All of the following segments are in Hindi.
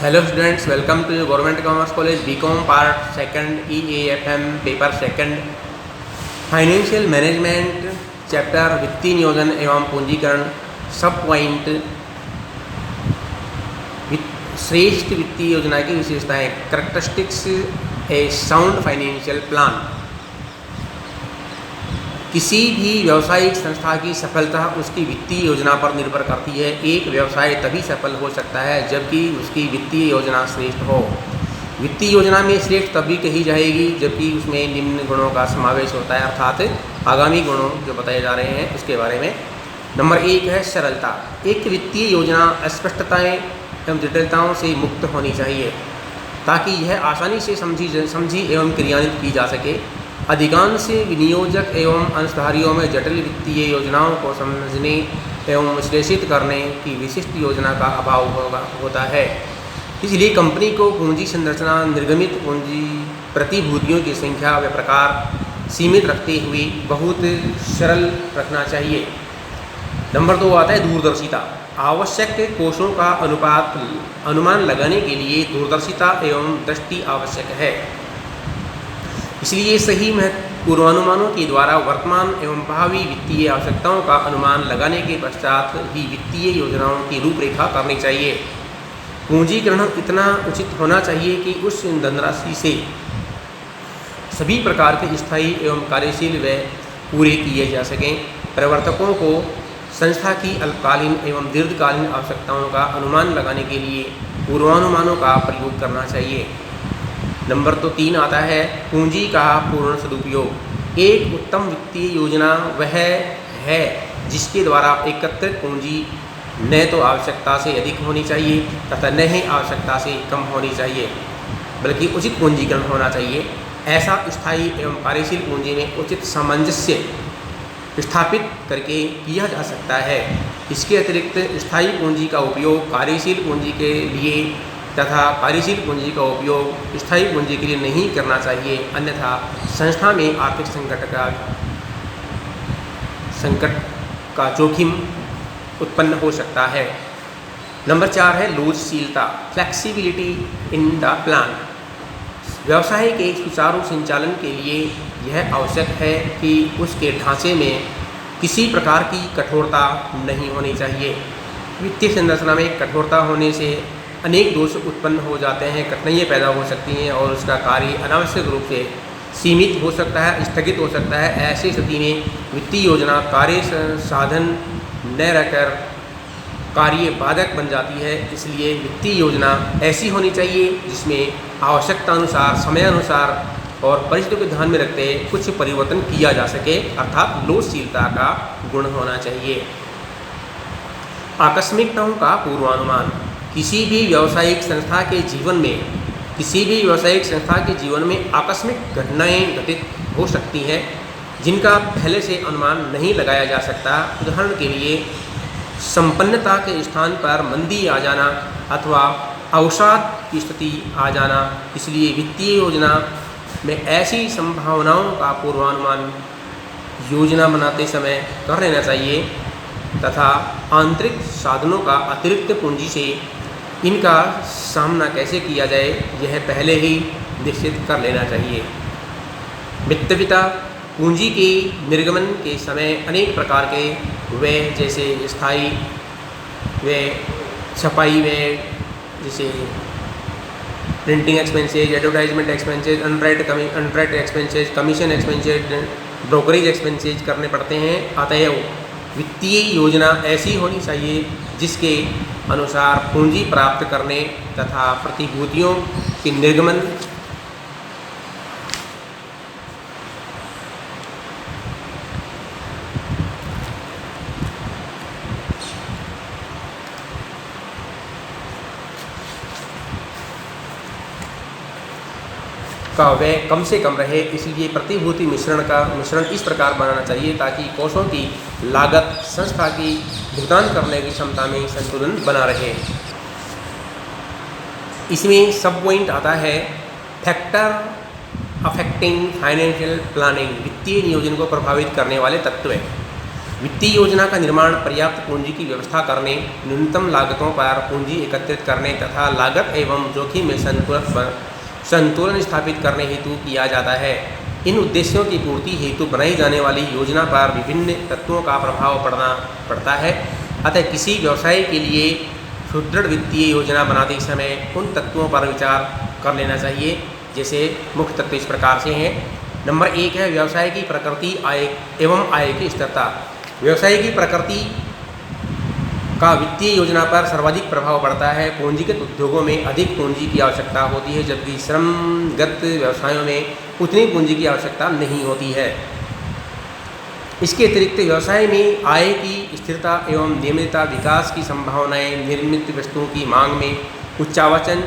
Hello students, welcome to government commerce college BCom part second EAFM paper second financial management chapter वित्तीय नियोजन एवं पूंजीकरण सब पॉइंट श्रेष्ठ वित्तीय योजना की विशेषताएं कैरेक्टरिस्टिक्स ए साउंड फाइनेंशियल प्लान। किसी भी व्यावसायिक संस्था की सफलता उसकी वित्तीय योजना पर निर्भर करती है। एक व्यवसाय तभी सफल हो सकता है जबकि उसकी वित्तीय योजना श्रेष्ठ हो। वित्तीय योजना में श्रेष्ठ तभी कही जाएगी जबकि उसमें निम्न गुणों का समावेश होता है, अर्थात आगामी गुणों जो बताए जा रहे हैं उसके बारे में। नंबर 1 है सरलता। एक वित्तीय योजना अस्पष्टताएं एवं जटिलताओं से मुक्त होनी चाहिए ताकि यह आसानी से समझी एवं क्रियान्वित की जा सके। अधिकांश विनियोजक एवं अंशधारियों में जटिल वित्तीय योजनाओं को समझने एवं विश्लेषित करने की विशिष्ट योजना का अभाव होता है। इसलिए कंपनी को पूंजी संरचना, निर्गमित पूंजी प्रतिभूतियों की संख्या व प्रकार सीमित रखते हुए बहुत सरल रखना चाहिए। नंबर 2 आता है दूरदर्शिता। आवश्यक कोषों का अनुमान लगाने के लिए दूरदर्शिता एवं दृष्टि आवश्यक है। इसलिए सही पूर्वानुमानों के द्वारा वर्तमान एवं भावी वित्तीय आवश्यकताओं का अनुमान लगाने के पश्चात ही वित्तीय योजनाओं की रूपरेखा करनी चाहिए। पूंजीकरण इतना उचित होना चाहिए कि उस धनराशि से सभी प्रकार के स्थायी एवं कार्यशील व्यय पूरे किए जा सकें। प्रवर्तकों को संस्था की अल्पकालीन एवं दीर्घकालीन आवश्यकताओं का अनुमान लगाने के लिए पूर्वानुमानों का प्रयोग करना चाहिए। नंबर 3 आता है पूंजी का पूर्ण सदुपयोग। एक उत्तम वित्तीय योजना वह है जिसके द्वारा एकत्रित पूंजी न तो आवश्यकता से अधिक होनी चाहिए तथा न ही आवश्यकता से कम होनी चाहिए, बल्कि उचित पूंजीकरण होना चाहिए। ऐसा स्थायी एवं कार्यशील पूंजी में उचित सामंजस्य स्थापित करके किया जा सकता है। इसके अतिरिक्त स्थायी पूंजी का उपयोग कार्यशील पूंजी के लिए तथा कार्यशील पूंजी का उपयोग स्थायी पूंजी के लिए नहीं करना चाहिए, अन्यथा संस्था में आर्थिक संकट का जोखिम उत्पन्न हो सकता है। नंबर 4 है लूजशीलता, फ्लेक्सिबिलिटी इन द प्लान। व्यवसाय के सुचारू संचालन के लिए यह आवश्यक है कि उसके ढांचे में किसी प्रकार की कठोरता नहीं होनी चाहिए। वित्तीय संरचना में कठोरता होने से अनेक दोष उत्पन्न हो जाते हैं, कठिनाइयाँ पैदा हो सकती हैं और उसका कार्य अनावश्यक रूप से सीमित हो सकता है, स्थगित हो सकता है। ऐसी स्थिति में वित्तीय योजना कार्य साधन न रहकर कार्य बाधक बन जाती है। इसलिए वित्तीय योजना ऐसी होनी चाहिए जिसमें आवश्यकता अनुसार, समयानुसार और परिस्थितियों को ध्यान में रखते कुछ परिवर्तन किया जा सके, अर्थात लूजशीलता का गुण होना चाहिए। आकस्मिकताओं का पूर्वानुमान। किसी भी व्यावसायिक संस्था के जीवन में आकस्मिक घटनाएं घटित हो सकती हैं जिनका पहले से अनुमान नहीं लगाया जा सकता। उदाहरण के लिए संपन्नता के स्थान पर मंदी आ जाना अथवा अवसाद की स्थिति आ जाना। इसलिए वित्तीय योजना में ऐसी संभावनाओं का पूर्वानुमान योजना बनाते समय कर लेना चाहिए तथा आंतरिक साधनों का अतिरिक्त पूंजी से इनका सामना कैसे किया जाए यह पहले ही निश्चित कर लेना चाहिए। वित्तविता। पूंजी के निर्गमन के समय अनेक प्रकार के व्यय जैसे स्थायी व्यय, छपाई व्यय जैसे प्रिंटिंग एक्सपेंसेज, एडवर्टाइजमेंट एक्सपेंसेज, अनराइट expenses, commission expenses, brokerage expenses करने पड़ते हैं। अतएव वित्तीय योजना ऐसी होनी चाहिए जिसके अनुसार पूंजी प्राप्त करने तथा प्रतिभूतियों के निर्गमन का व्यय कम से कम रहे। इसलिए प्रतिभूति मिश्रण इस प्रकार बनाना चाहिए ताकि कोषों की लागत संस्था की भुगतान करने की क्षमता में संतुलन बना रहे। इसमें सब पॉइंट आता है फैक्टर अफेक्टिंग फाइनेंशियल प्लानिंग, वित्तीय नियोजन को प्रभावित करने वाले तत्व। वित्तीय योजना का निर्माण पर्याप्त पूंजी की व्यवस्था करने, न्यूनतम लागतों पर पूंजी एकत्रित करने तथा लागत एवं जोखिम में संतुलन स्थापित करने हेतु किया जाता है। इन उद्देश्यों की पूर्ति हेतु बनाई जाने वाली योजना पर विभिन्न तत्वों का प्रभाव पड़ता है। अतः किसी व्यवसाय के लिए सुदृढ़ वित्तीय योजना बनाते समय उन तत्वों पर विचार कर लेना चाहिए। जैसे मुख्य तत्व इस प्रकार से हैं। नंबर 1 है व्यवसाय की प्रकृति, आय एवं आय की स्थिरता। व्यवसाय की प्रकृति का वित्तीय योजना पर सर्वाधिक प्रभाव पड़ता है। पूंजीगत उद्योगों में अधिक पूंजी की आवश्यकता होती है, जबकि श्रमगत व्यवसायों में उतनी पूंजी की आवश्यकता नहीं होती है। इसके अतिरिक्त व्यवसाय में आय की स्थिरता एवं नियमितता, विकास की संभावनाएं, निर्मित वस्तुओं की मांग में उच्चावचन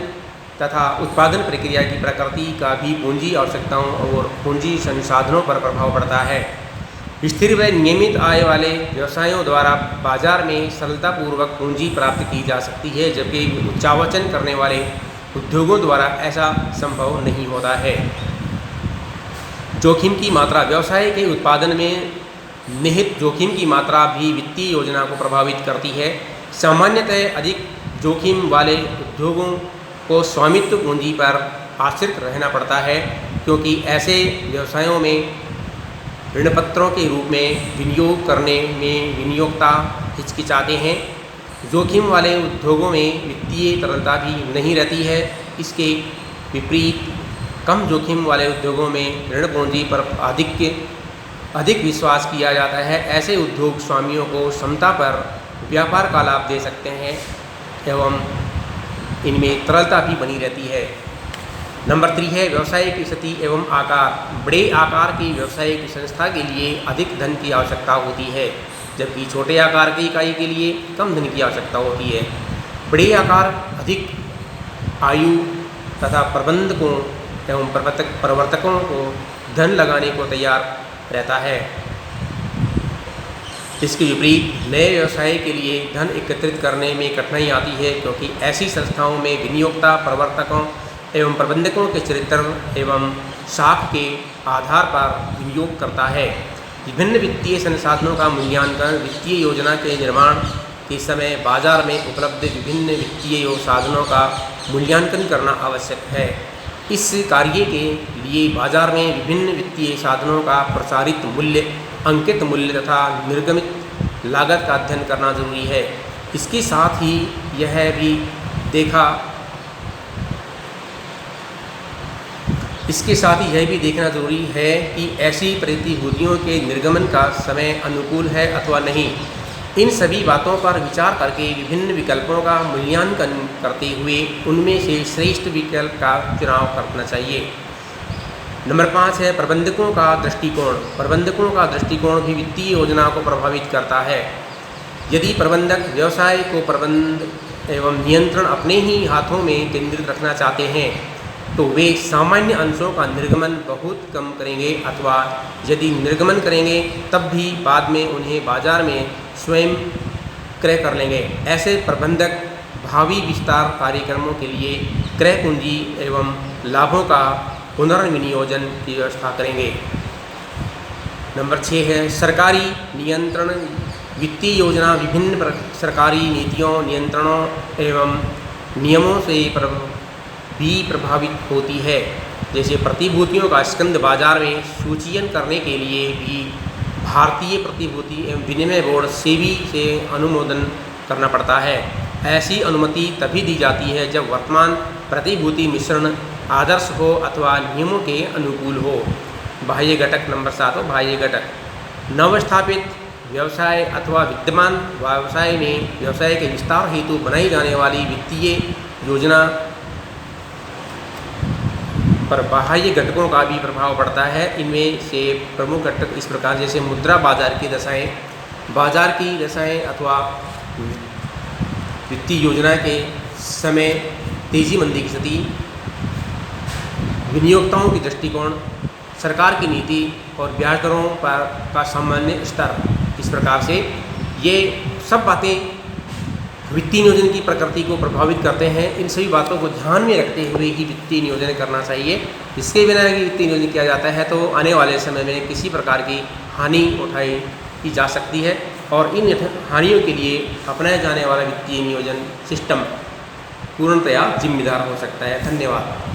तथा उत्पादन प्रक्रिया की प्रकृति का भी पूंजी आवश्यकताओं और पूंजी संसाधनों पर प्रभाव पड़ता है। स्थिर व नियमित आय वाले व्यवसायों द्वारा बाजार में सरलतापूर्वक पूंजी प्राप्त की जा सकती है, जबकि उच्चावचन करने वाले उद्योगों द्वारा ऐसा संभव नहीं होता है। जोखिम की मात्रा। व्यवसाय के उत्पादन में निहित जोखिम की मात्रा भी वित्तीय योजना को प्रभावित करती है। सामान्यतः अधिक जोखिम वाले उद्योगों को स्वामित्व पूंजी पर आश्रित रहना पड़ता है, क्योंकि ऐसे व्यवसायों में ऋणपत्रों के रूप में विनियोग करने में विनियोक्ता हिचकिचाते हैं। जोखिम वाले उद्योगों में वित्तीय तरलता भी नहीं रहती है। इसके विपरीत कम जोखिम वाले उद्योगों में ऋण पूंजी पर अधिक विश्वास किया जाता है। ऐसे उद्योग स्वामियों को क्षमता पर व्यापार का लाभ दे सकते हैं एवं इनमें तरलता भी बनी रहती है। नंबर 3 है व्यवसाय की स्थिति एवं आकार। बड़े आकार की व्यवसायिक संस्था के लिए अधिक धन की आवश्यकता होती है, जबकि छोटे आकार की इकाई के लिए कम धन की आवश्यकता होती है। बड़े आकार अधिक आयु तथा प्रबंधकों एवं प्रवर्तकों को धन लगाने को तैयार रहता है। इसके विपरीत नए व्यवसाय के लिए धन एकत्रित करने में कठिनाई आती है, क्योंकि ऐसी संस्थाओं में विनियोक्ता प्रवर्तकों एवं प्रबंधकों के चरित्र एवं साख के आधार पर विनियोग करता है। विभिन्न वित्तीय संसाधनों का मूल्यांकन। वित्तीय योजना के निर्माण के समय बाजार में उपलब्ध विभिन्न वित्तीय साधनों का मूल्यांकन करना आवश्यक है। इस कार्य के लिए बाजार में विभिन्न वित्तीय साधनों का प्रचारित मूल्य, अंकित मूल्य तथा निर्गमित लागत का अध्ययन करना जरूरी है। इसके साथ ही यह भी देखना जरूरी है कि ऐसी प्रतिभूतियों के निर्गमन का समय अनुकूल है अथवा नहीं। इन सभी बातों पर विचार करके विभिन्न विकल्पों का मूल्यांकन करते हुए उनमें से श्रेष्ठ विकल्प का चुनाव करना चाहिए। नंबर 5 है प्रबंधकों का दृष्टिकोण। प्रबंधकों का दृष्टिकोण भी वित्तीय योजना को प्रभावित करता है। यदि प्रबंधक व्यवसाय को प्रबंध एवं नियंत्रण अपने ही हाथों में केंद्रित रखना चाहते हैं, तो वे सामान्य अंशों का निर्गमन बहुत कम करेंगे, अथवा यदि निर्गमन करेंगे तब भी बाद में उन्हें बाजार में स्वयं क्रय कर लेंगे। ऐसे प्रबंधक भावी विस्तार कार्यक्रमों के लिए क्रय पूंजी एवं लाभों का पुनर्विनियोजन की व्यवस्था करेंगे। नंबर 6 है सरकारी नियंत्रण। वित्तीय योजना विभिन्न सरकारी नीतियों, नियंत्रणों एवं नियमों से भी प्रभावित होती है। जैसे प्रतिभूतियों का स्कंद बाजार में सूचीयन करने के लिए भी भारतीय प्रतिभूति एवं विनिमय बोर्ड सेबी से अनुमोदन करना पड़ता है। ऐसी अनुमति तभी दी जाती है जब वर्तमान प्रतिभूति मिश्रण आदर्श हो अथवा नियमों के अनुकूल हो। बाह्य घटक। नंबर 7 बाह्य घटक। नवस्थापित व्यवसाय अथवा विद्यमान व्यवसाय में व्यवसाय के विस्तार हेतु बनाई जाने वाली वित्तीय योजना पर बाह्य घटकों का भी प्रभाव पड़ता है। इनमें से प्रमुख घटक इस प्रकार जैसे मुद्रा बाजार की दशाएं अथवा वित्तीय योजना के समय तेजी मंदी की स्थिति, विनियोक्ताओं की दृष्टिकोण, सरकार की नीति और ब्याज दरों पर का सामान्य स्तर। इस प्रकार से ये सब बातें वित्तीय नियोजन की प्रकृति को प्रभावित करते हैं। इन सभी बातों को ध्यान में रखते हुए ही वित्तीय नियोजन करना चाहिए। इसके बिना यदि वित्तीय नियोजन किया जाता है तो आने वाले समय में किसी प्रकार की हानि उठाई की जा सकती है और इन हानियों के लिए अपनाया जाने वाला वित्तीय नियोजन सिस्टम पूर्णतया जिम्मेदार हो सकता है। धन्यवाद।